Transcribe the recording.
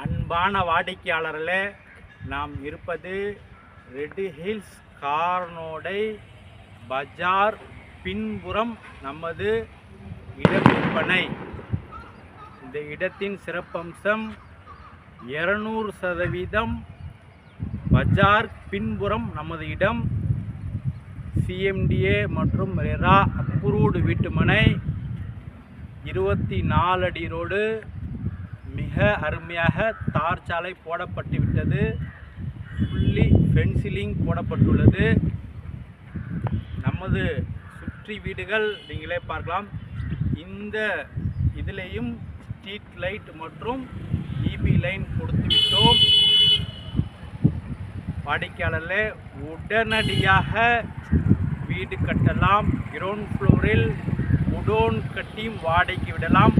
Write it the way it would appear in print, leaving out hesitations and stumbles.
அன்பான வாடிக்கையாளர்களே, நாம் இருப்பது ரெட் ஹில்ஸ் கார்னோடை பஜார் பின்புறம் நமது இட விற்பனை. இந்த இடத்தின் சிறப்பம்சம் 200% பஜார் பின்புறம் நமது இடம். CMDA மற்றும் ரெரா அப்ரூவ்டு வீட்டுமனை, 24 அடி ரோடு, மிக அருமையாக தார் சாலை போடப்பட்டு விட்டது. ஃபுல்லி ஃபென்சிலிங் போடப்பட்டுள்ளது. நமது சுற்றி வீடுகள் நீங்களே பார்க்கலாம். இந்த இதிலேயும் ஸ்ட்ரீட் லைட் மற்றும் EB லைன் கொடுத்து விட்டோம். வாடிக்கையாளர்களே, உடனடியாக வீடு கட்டலாம். கிரவுண்ட் ஃப்ளோரில் குடோன் கட்டியும் வாடகைக்கு விடலாம்.